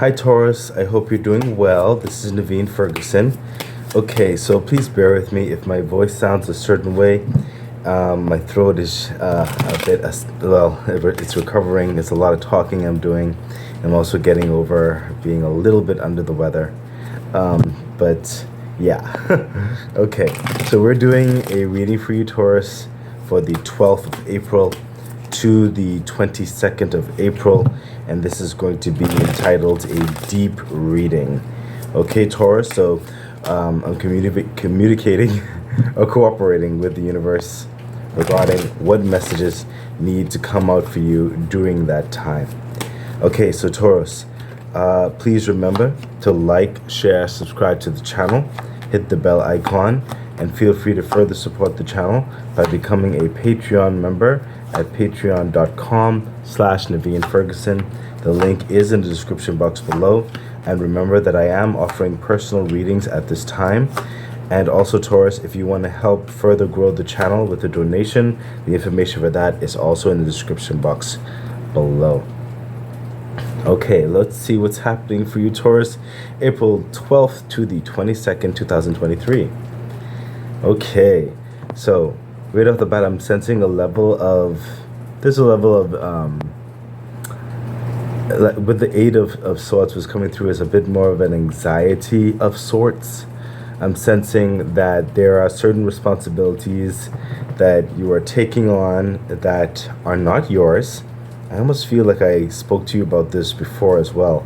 Hi Taurus, I hope you're doing well. This is Naveen Ferguson. Okay, so please bear with me if my voice sounds a certain way. My throat is a bit, it's recovering. It's a lot of talking I'm doing. I'm also getting over being a little bit under the weather. But yeah. Okay, so we're doing a reading for you, Taurus, for the 12th of April to the 22nd of April, and this is going to be entitled A Deep Reading. Okay, Taurus, so I'm communicating or cooperating with the universe regarding what messages need to come out for you during that time. Okay, so Taurus, please remember to like, share, subscribe to the channel, hit the bell icon, and feel free to further support the channel by becoming a Patreon member at patreon.com/Naveen Ferguson. The link is in the description box below. And remember that I am offering personal readings at this time. And also, Taurus, if you want to help further grow the channel with a donation, the information for that is also in the description box below. Okay, let's see what's happening for you, Taurus, April 12th to the 22nd, 2023. Okay, so right off the bat, I'm sensing there's a level of, with the Eight of Swords was coming through as a bit more of an anxiety of sorts. I'm sensing that there are certain responsibilities that you are taking on that are not yours. I almost feel like I spoke to you about this before as well.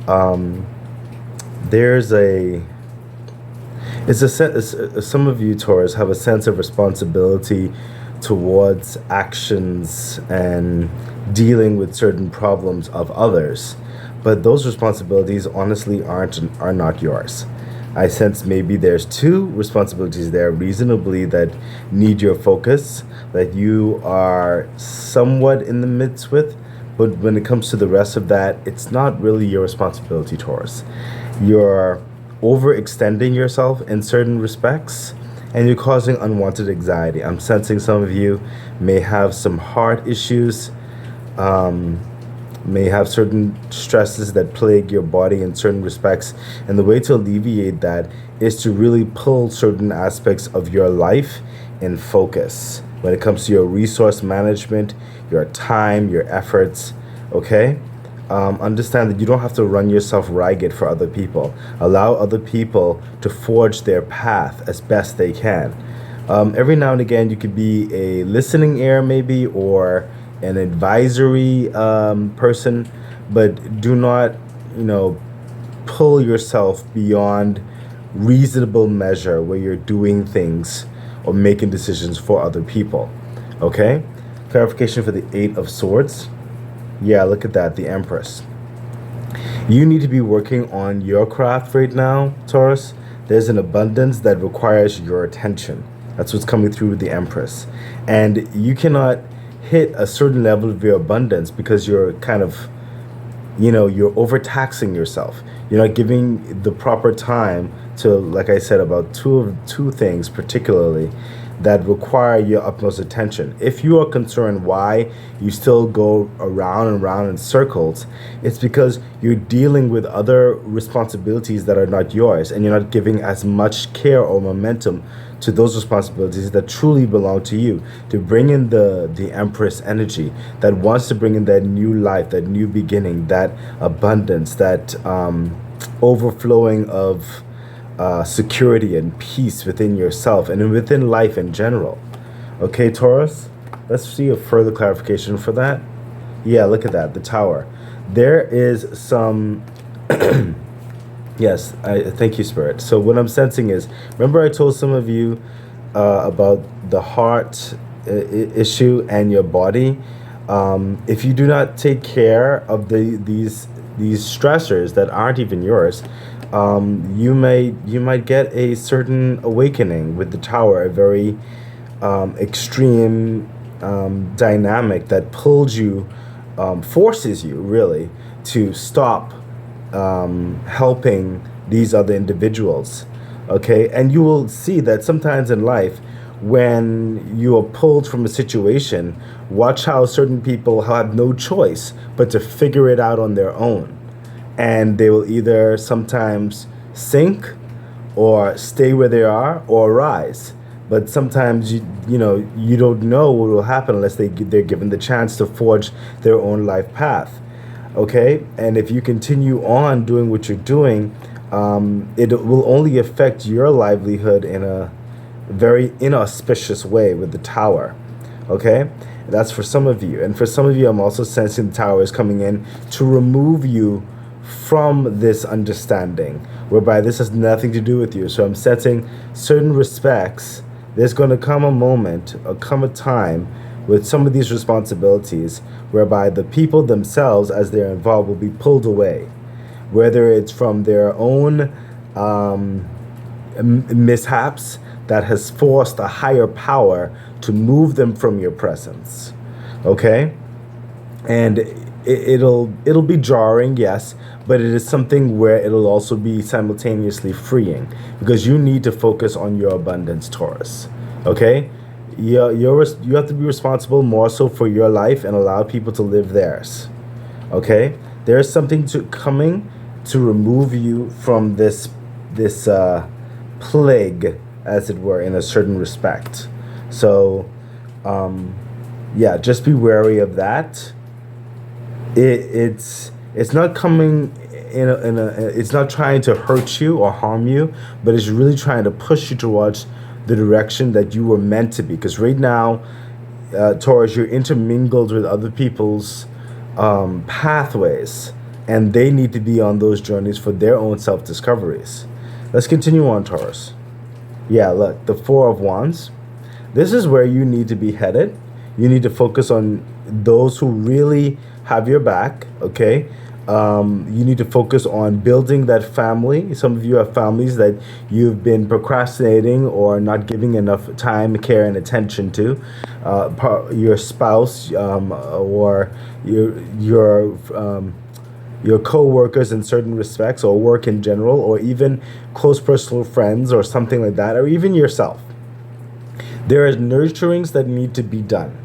Some of you, Taurus, have a sense of responsibility towards actions and dealing with certain problems of others, but those responsibilities honestly are not yours. I sense maybe there's two responsibilities there reasonably that need your focus, that you are somewhat in the midst with, but when it comes to the rest of that, it's not really your responsibility, Taurus. You're overextending yourself in certain respects, and you're causing unwanted anxiety. I'm sensing some of you may have some heart issues, may have certain stresses that plague your body in certain respects. And the way to alleviate that is to really pull certain aspects of your life in focus when it comes to your resource management, your time, your efforts, okay? Understand that you don't have to run yourself ragged for other people. Allow other people to forge their path as best they can. Every now and again, you could be a listening ear maybe, or an advisory person, but do not, pull yourself beyond reasonable measure where you're doing things or making decisions for other people. Okay? Clarification for the Eight of Swords. Yeah, look at that, the Empress. You need to be working on your craft right now, Taurus. There's an abundance that requires your attention. That's what's coming through with the Empress. And you cannot hit a certain level of your abundance because you're kind of, you're overtaxing yourself. You're not giving the proper time to, like I said, about two things particularly that require your utmost attention. If you are concerned why you still go around and around in circles, it's because you're dealing with other responsibilities that are not yours, and you're not giving as much care or momentum to those responsibilities that truly belong to you, to bring in the Empress energy that wants to bring in that new life, that new beginning, that abundance, that overflowing of security and peace within yourself and within life in general. Okay, Taurus, let's see a further clarification for that. Yeah, look at that, the Tower. There is some yes, I thank you, Spirit. So what I'm sensing is, remember I told some of you about the heart issue and your body. If you do not take care of these stressors that aren't even yours, you might get a certain awakening with the Tower, a very extreme dynamic that pulls you, forces you really to stop helping these other individuals. Okay, and you will see that sometimes in life, when you are pulled from a situation, watch how certain people have no choice but to figure it out on their own. and they will either sometimes sink or stay where they are or rise. But sometimes you don't know what will happen unless they're given the chance to forge their own life path. Okay, and if you continue on doing what you're doing, it will only affect your livelihood in a very inauspicious way with the tower. Okay, that's for some of you, and for some of you, I'm also sensing the tower is coming in to remove you from this understanding, whereby this has nothing to do with you. So I'm setting certain respects. There's going to come a moment, or come a time with some of these responsibilities whereby the people themselves, as they're involved, will be pulled away, whether it's from their own mishaps that has forced a higher power to move them from your presence. Okay? And it'll be jarring, yes, but it is something where it'll also be simultaneously freeing, because you need to focus on your abundance, Taurus. Okay? You have to be responsible more so for your life and allow people to live theirs. Okay? There's something coming to remove you from this plague, as it were, in a certain respect. So yeah, just be wary of that. It's not coming it's not trying to hurt you or harm you, but it's really trying to push you towards the direction that you were meant to be. Because right now, Taurus, you're intermingled with other people's pathways, and they need to be on those journeys for their own self-discoveries. Let's continue on, Taurus. Yeah, look, the Four of Wands. This is where you need to be headed. You need to focus on those who really have your back, okay? You need to focus on building that family. Some of you have families that you've been procrastinating or not giving enough time, care, and attention to. Your spouse or your co-workers in certain respects, or work in general, or even close personal friends or something like that, or even yourself. There are nurturings that need to be done.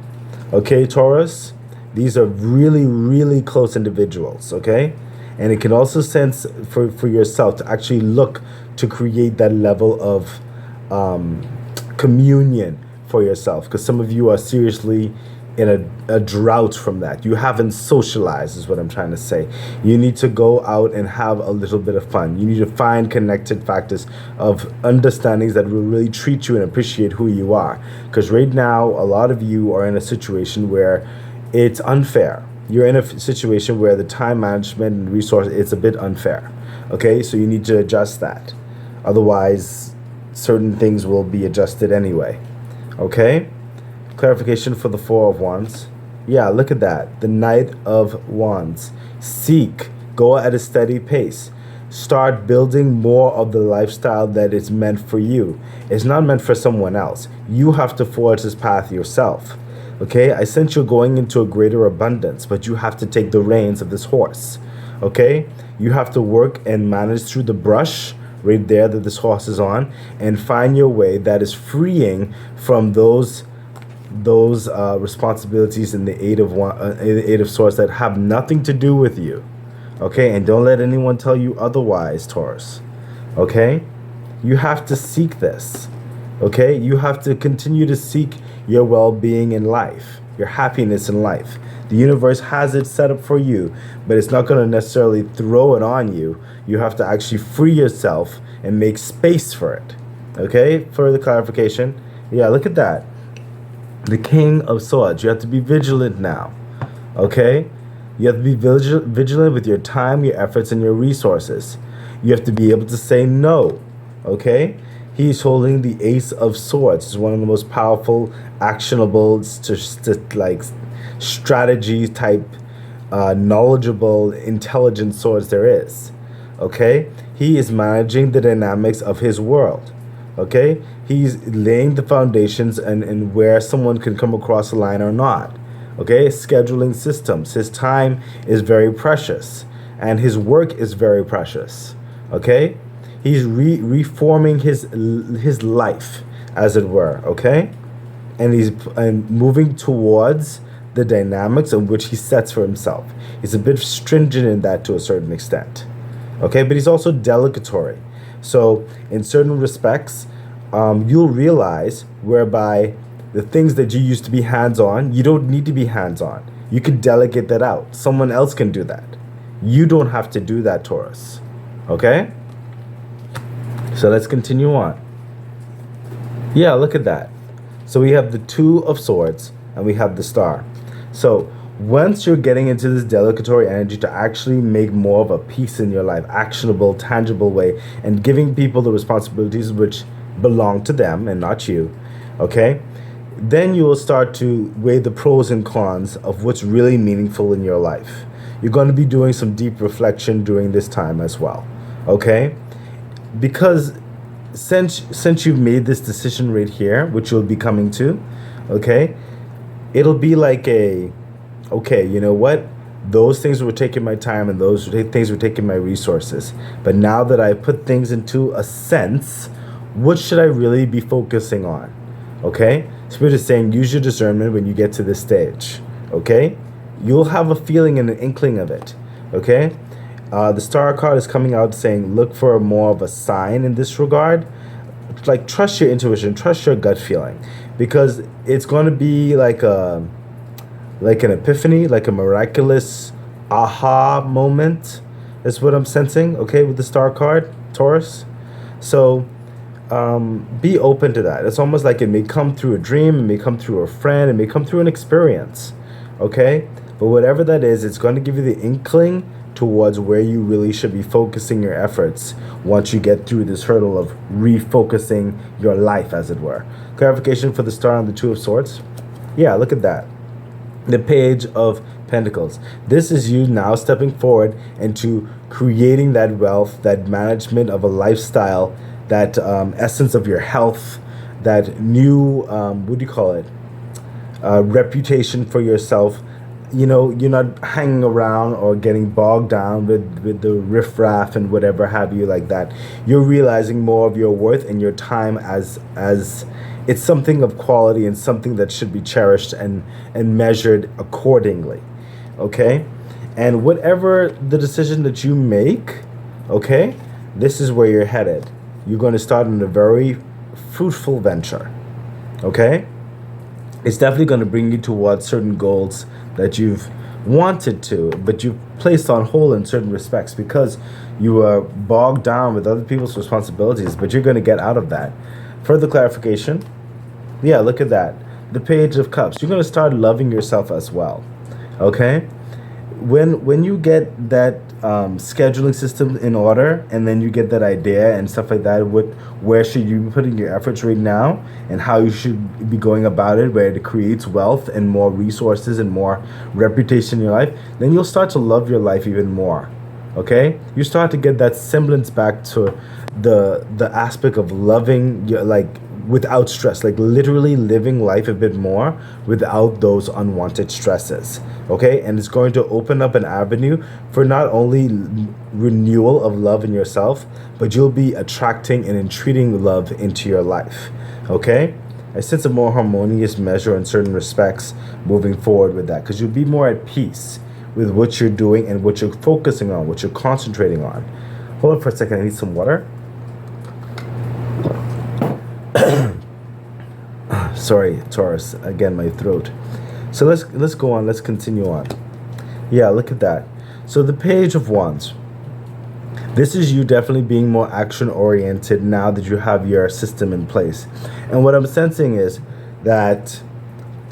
Okay, Taurus? These are really, really close individuals, okay? And it can also sense for yourself to actually look to create that level of communion for yourself, because some of you are seriously in a drought from that. You haven't socialized, is what I'm trying to say. You need to go out and have a little bit of fun. You need to find connected factors of understandings that will really treat you and appreciate who you are. Because right now, a lot of you are in a situation where it's unfair. You're in a situation where the time management and resource, it's a bit unfair. Okay, so you need to adjust that. Otherwise, certain things will be adjusted anyway. Okay? Clarification for the Four of Wands. Yeah, look at that. The Knight of Wands. Seek. Go at a steady pace. Start building more of the lifestyle that is meant for you. It's not meant for someone else. You have to forge this path yourself. Okay? I sense you're going into a greater abundance, but you have to take the reins of this horse. Okay? You have to work and manage through the brush right there that this horse is on, and find your way that is freeing from those responsibilities in the Eight of Swords that have nothing to do with you. Okay? And don't let anyone tell you otherwise, Taurus. Okay? You have to seek this. Okay? You have to continue to seek your well-being in life, your happiness in life. The universe has it set up for you, but it's not going to necessarily throw it on you. You have to actually free yourself and make space for it. Okay? Further clarification. Yeah, look at that. The King of Swords. You have to be vigilant now. Okay? You have to be vigilant with your time, your efforts, and your resources. You have to be able to say no. Okay? He's holding the Ace of Swords. It's one of the most powerful, actionable, like strategy type, knowledgeable, intelligent swords there is. Okay? He is managing the dynamics of his world. Okay? He's laying the foundations and where someone can come across the line or not. Okay? Scheduling systems. His time is very precious, and his work is very precious. Okay? He's reforming his life, as it were. Okay? And he's moving towards the dynamics in which he sets for himself. He's a bit stringent in that to a certain extent. Okay, but he's also delegatory. So in certain respects, you'll realize whereby the things that you used to be hands-on, you don't need to be hands-on. You can delegate that out. Someone else can do that. You don't have to do that, Taurus. Okay? So let's continue on. Yeah, look at that. So we have the Two of Swords and we have the Star. So once you're getting into this delegatory energy to actually make more of a piece in your life, actionable, tangible way, and giving people the responsibilities which belong to them and not you, okay? Then you will start to weigh the pros and cons of what's really meaningful in your life. You're going to be doing some deep reflection during this time as well, okay? Because since you've made this decision right here, which you'll be coming to, okay, it'll be like okay, you know what? Those things were taking my time and those things were taking my resources. But now that I put things into a sense, what should I really be focusing on? Okay? Spirit is saying use your discernment when you get to this stage. Okay? You'll have a feeling and an inkling of it. Okay? The Star card is coming out saying look for more of a sign in this regard. Like trust your intuition, trust your gut feeling. Because it's going to be like an epiphany, like a miraculous aha moment. Is what I'm sensing, okay, with the Star card, Taurus. So be open to that. It's almost like it may come through a dream, it may come through a friend, it may come through an experience, okay? But whatever that is, it's going to give you the inkling towards where you really should be focusing your efforts once you get through this hurdle of refocusing your life, as it were. Clarification for the Star and the Two of Swords. Yeah, look at that. The Page of Pentacles. This is you now stepping forward into creating that wealth, that management of a lifestyle, that essence of your health, that new, what do you call it, reputation for yourself. You know, you're not hanging around or getting bogged down with the riffraff and whatever have you like that. You're realizing more of your worth and your time as it's something of quality and something that should be cherished and measured accordingly. Okay? And whatever the decision that you make, okay, this is where you're headed. You're going to start in a very fruitful venture. Okay? It's definitely going to bring you towards certain goals that you've wanted to, but you've placed on hold in certain respects because you are bogged down with other people's responsibilities, but you're going to get out of that. Further clarification. Yeah, look at that. The Page of Cups. You're going to start loving yourself as well. Okay? When you get that scheduling system in order, and then you get that idea and stuff like that, where should you be putting your efforts right now and how you should be going about it, where it creates wealth and more resources and more reputation in your life, then you'll start to love your life even more. Okay? You start to get that semblance back to the aspect of loving your, like, without stress, like literally living life a bit more without those unwanted stresses. Okay? And it's going to open up an avenue for not only renewal of love in yourself, but you'll be attracting and entreating love into your life. Okay? I sense a more harmonious measure in certain respects moving forward with that, because you'll be more at peace with what you're doing and what you're focusing on, what you're concentrating on. Hold on for a second, I need some water. Sorry, Taurus, again, my throat. So let's go on, let's continue on. Yeah, look at that. So the Page of Wands. This is you definitely being more action oriented now that you have your system in place. And what I'm sensing is that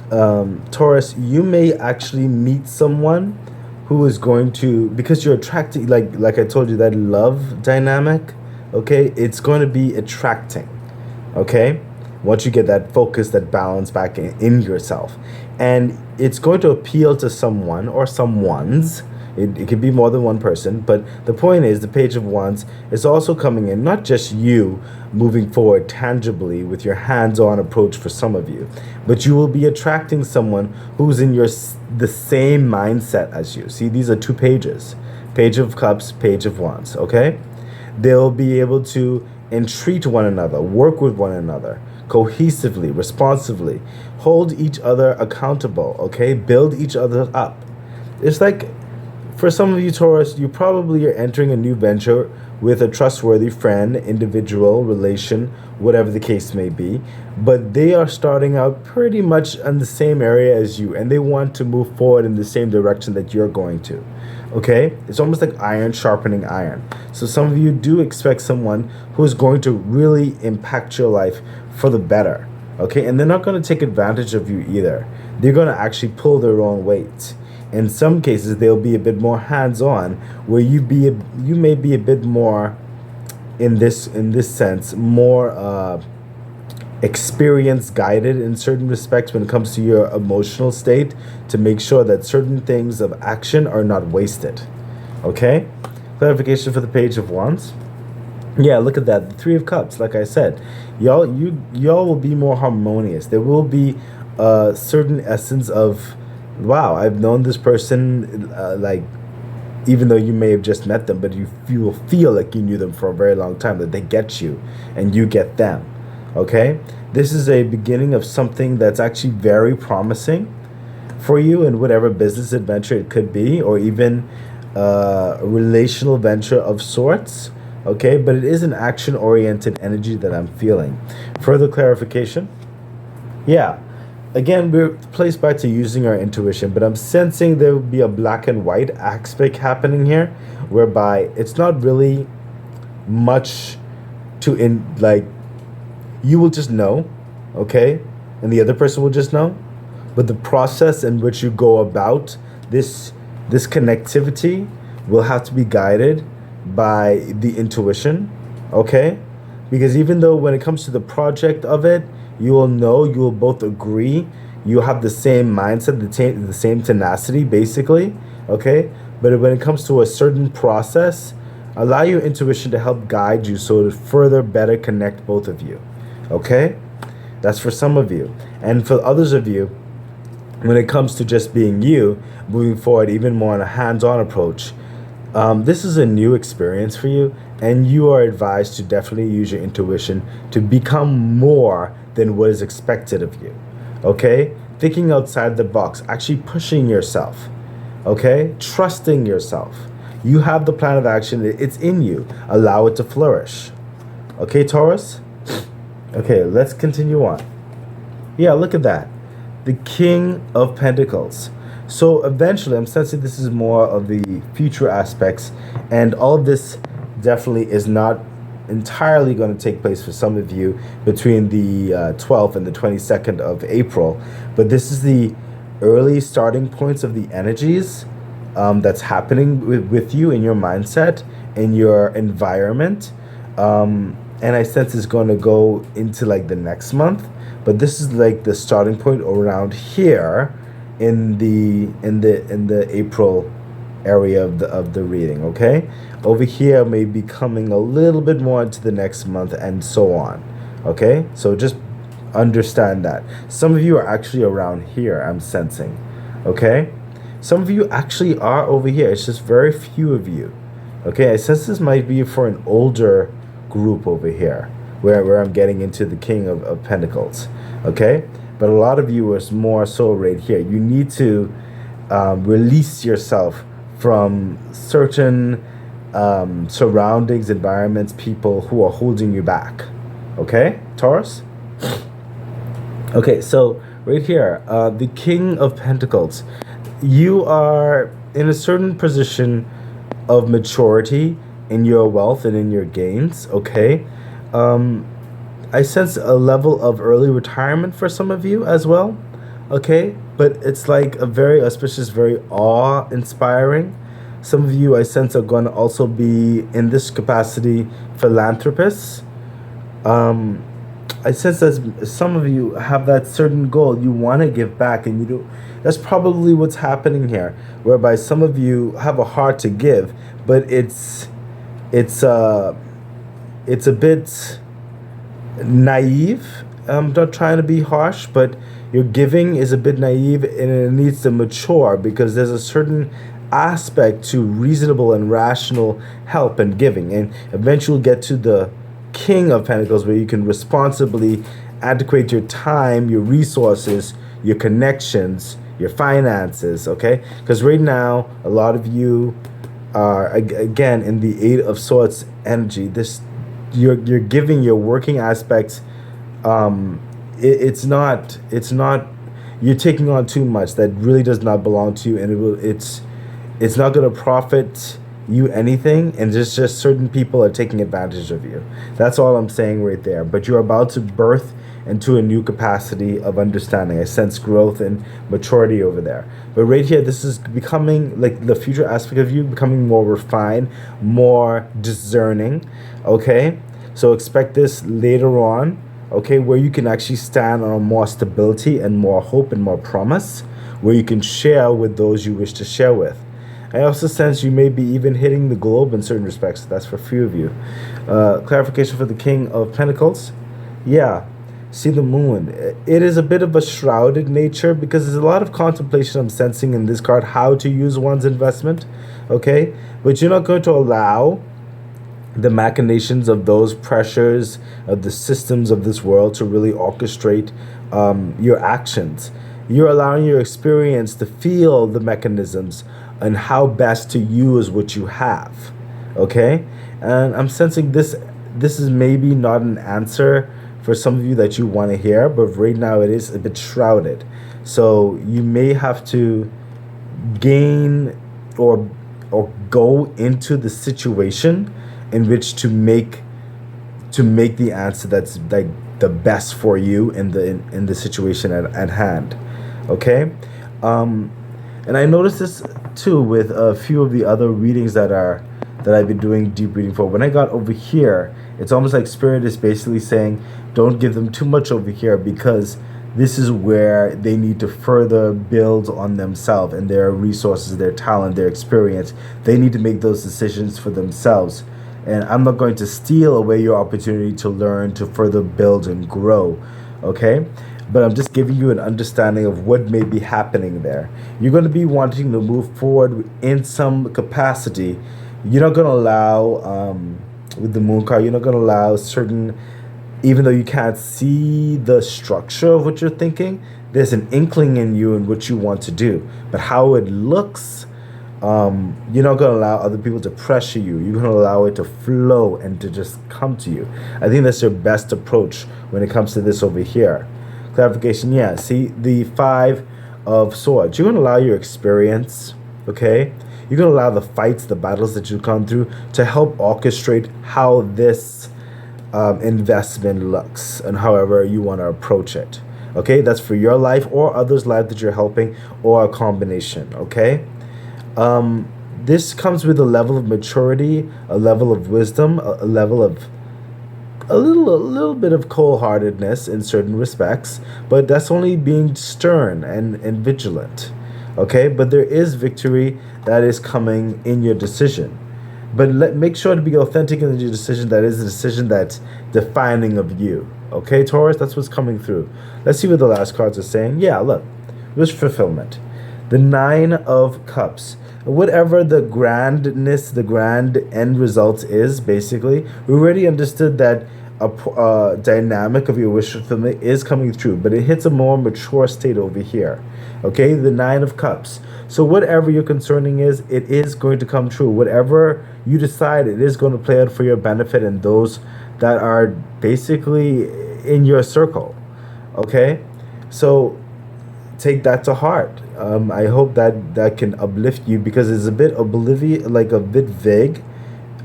Taurus, you may actually meet someone who is going to, because you're attracting, like I told you, that love dynamic, okay, it's going to be attracting, okay, once you get that focus, that balance back in yourself. And it's going to appeal to someone or someone's. It could be more than one person, but the point is the Page of Wands is also coming in, not just you moving forward tangibly with your hands-on approach for some of you, but you will be attracting someone who's in the same mindset as you. See, these are two pages. Page of Cups, Page of Wands, okay? They'll be able to entreat one another, work with one another, cohesively, responsively, hold each other accountable, okay? Build each other up. It's like, for some of you Taurus, you probably are entering a new venture with a trustworthy friend, individual, relation, whatever the case may be, but they are starting out pretty much in the same area as you, and they want to move forward in the same direction that you're going to. Okay? It's almost like iron sharpening iron. So some of you do expect someone who is going to really impact your life for the better. Okay? And they're not going to take advantage of you either. They're going to actually pull their own weight. In some cases, they'll be a bit more hands-on, where you may be a bit more, in this sense, more experience guided in certain respects when it comes to your emotional state, to make sure that certain things of action are not wasted. Okay? Clarification for the Page of Wands. Yeah, look at that. The Three of Cups, like I said, y'all will be more harmonious. There will be a certain essence of, wow, I've known this person, like, even though you may have just met them, but you will feel like you knew them for a very long time, that they get you and you get them. Okay? This is a beginning of something that's actually very promising for you in whatever business adventure it could be, or even a relational venture of sorts. Okay? But it is an action-oriented energy that I'm feeling. Further clarification? Yeah. Again, we're placed back to using our intuition, but I'm sensing there will be a black and white aspect happening here, whereby it's not really much you will just know, okay? And the other person will just know. But the process in which you go about this connectivity will have to be guided by the intuition, okay? Because even though when it comes to the project of it, you will both agree, you have the same mindset, the same tenacity, basically, okay? But when it comes to a certain process, allow your intuition to help guide you so to further better connect both of you, okay? That's for some of you. And for others of you, when it comes to just being you, moving forward even more on a hands-on approach, this is a new experience for you, and you are advised to definitely use your intuition to become more than what is expected of you. Okay? Thinking outside the box, actually pushing yourself. Okay? Trusting yourself. You have the plan of action, it's in you. Allow it to flourish. Okay, Taurus? Okay, let's continue on. Yeah, look at that. The King of Pentacles. So eventually, I'm sensing this is more of the future aspects, and all of this definitely is not entirely going to take place for some of you between the 12th and the 22nd of April. But this is the early starting points of the energies that's happening with you in your mindset, in your environment. And I sense it's going to go into like the next month. But this is like the starting point around here in the April area of the reading, okay? Over here may be coming a little bit more into the next month, and so on. Okay? So just understand that. Some of you are actually around here, I'm sensing. Okay? Some of you actually are over here. It's just very few of you. Okay? I sense this might be for an older group over here, where I'm getting into the King of Pentacles. Okay? But a lot of you is more so right here. You need to release yourself from certain surroundings, environments, people who are holding you back. Okay, Taurus? Okay, so right here, the King of Pentacles. You are in a certain position of maturity in your wealth and in your gains, okay? I sense a level of early retirement for some of you as well, okay? But it's like a very auspicious, very awe-inspiring. Some of you, I sense, are going to also be, in this capacity, philanthropists. I sense that some of you have that certain goal. You want to give back, and you do. That's probably what's happening here, whereby some of you have a heart to give, but it's a bit naive. I'm not trying to be harsh, but your giving is a bit naive, and it needs to mature, because there's a certain aspect to reasonable and rational help and giving, and eventually get to the King of Pentacles, where you can responsibly adequate your time, your resources, your connections, your finances, okay? Because right now, a lot of you are, again, in the Eight of Swords energy. This, you're giving your working aspects, it's not you're taking on too much that really does not belong to you, and it's not going to profit you anything, and just certain people are taking advantage of you. That's all I'm saying right there. But you're about to birth into a new capacity of understanding. I sense growth and maturity over there. But right here, this is becoming like the future aspect of you becoming more refined, more discerning. Okay, so expect this later on, okay, where you can actually stand on more stability and more hope and more promise, where you can share with those you wish to share with. I also sense you may be even hitting the globe in certain respects. That's for a few of you. Clarification for the King of Pentacles. Yeah, see the moon. It is a bit of a shrouded nature because there's a lot of contemplation I'm sensing in this card, how to use one's investment, okay? But you're not going to allow the machinations of those pressures of the systems of this world to really orchestrate your actions. You're allowing your experience to feel the mechanisms and how best to use what you have, okay? And I'm sensing this is maybe not an answer for some of you that you want to hear, but right now it is a bit shrouded. So you may have to gain or go into the situation in which to make the answer that's like the best for you in the situation at hand, okay? And I noticed this too with a few of the other readings that I've been doing deep reading for. When I got over here, it's almost like Spirit is basically saying, don't give them too much over here, because this is where they need to further build on themselves and their resources, their talent, their experience. They need to make those decisions for themselves. And I'm not going to steal away your opportunity to learn, to further build and grow, okay? But I'm just giving you an understanding of what may be happening there. You're going to be wanting to move forward in some capacity. You're not going to allow, with the moon card, you're not going to allow certain, even though you can't see the structure of what you're thinking, there's an inkling in you in what you want to do. But how it looks, you're not going to allow other people to pressure you. You're going to allow it to flow and to just come to you. I think that's your best approach when it comes to this over here. Clarification, yeah, see the Five of Swords. You're going to allow your experience, okay? You're going to allow the fights, the battles that you've gone through to help orchestrate how this investment looks and however you want to approach it, okay? That's for your life or others' life that you're helping, or a combination, okay? This comes with a level of maturity, a level of wisdom, a level of a little bit of cold-heartedness in certain respects, but that's only being stern and vigilant, okay? But there is victory that is coming in your decision. But make sure to be authentic in your decision. That is a decision that's defining of you, okay, Taurus? That's what's coming through. Let's see what the last cards are saying. Yeah, look, wish fulfillment. The Nine of Cups. Whatever the grandness, the grand end result is, basically, we already understood that a dynamic of your wish fulfillment is coming through, but it hits a more mature state over here, okay? The Nine of Cups. So whatever your concerning is, it is going to come true. Whatever you decide, it is going to play out for your benefit and those that are basically in your circle, okay? So take that to heart. I hope that can uplift you, because it's a bit like a bit vague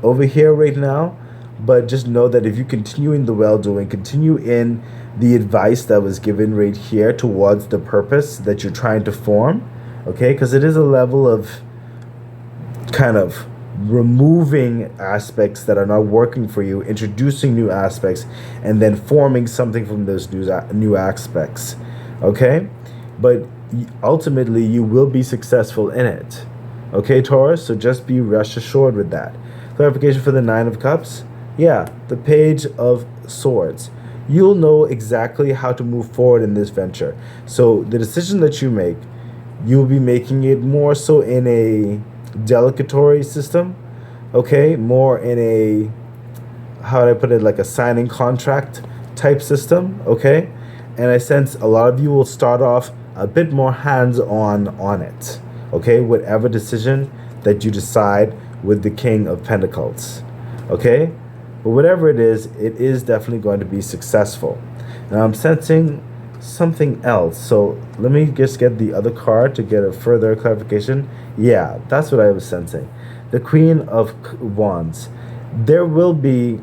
over here right now. But just know that if you continue in the well-doing, continue in the advice that was given right here towards the purpose that you're trying to form, okay? Because it is a level of kind of removing aspects that are not working for you, introducing new aspects, and then forming something from those new aspects, okay? But ultimately, you will be successful in it, okay, Taurus? So just be rest assured with that. Clarification for the Nine of Cups. Yeah, the Page of Swords. You'll know exactly how to move forward in this venture. So the decision that you make, you'll be making it more so in a delegatory system, okay? More in a, how do I put it, like a signing contract type system, okay? And I sense a lot of you will start off a bit more hands-on it, okay? Whatever decision that you decide with the King of Pentacles, okay? But whatever it is definitely going to be successful. Now I'm sensing something else. So let me just get the other card to get a further clarification. Yeah, that's what I was sensing. The Queen of Wands. There will be,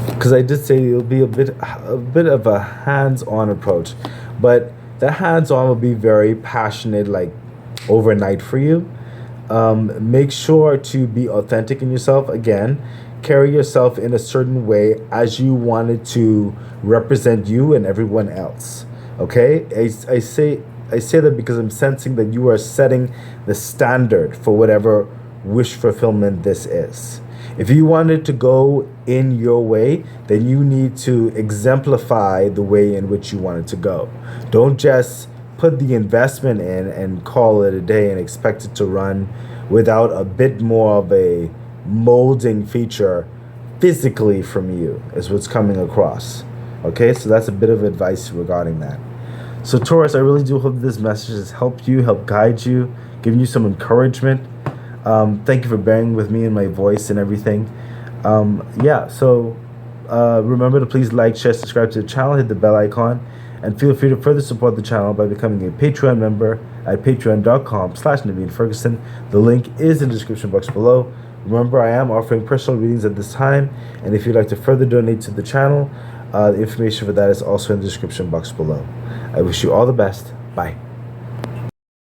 because I did say it'll be a bit of a hands-on approach, but the hands-on will be very passionate, like overnight for you. Make sure to be authentic in yourself. Again, carry yourself in a certain way as you wanted to represent you and everyone else. Okay, I say that because I'm sensing that you are setting the standard for whatever wish fulfillment this is. If you wanted to go in your way, then you need to exemplify the way in which you want it to go. Don't just put the investment in and call it a day and expect it to run without a bit more of a molding feature physically from you, is what's coming across. Okay, so that's a bit of advice regarding that. So Taurus, I really do hope this message has helped you, helped guide you, given you some encouragement. Thank you for bearing with me and my voice and everything. Yeah, so remember to please like, share, subscribe to the channel, hit the bell icon, and feel free to further support the channel by becoming a Patreon member at patreon.com/Naveen Ferguson. The link is in the description box below. Remember, I am offering personal readings at this time, and if you'd like to further donate to the channel, the information for that is also in the description box below. I wish you all the best. Bye.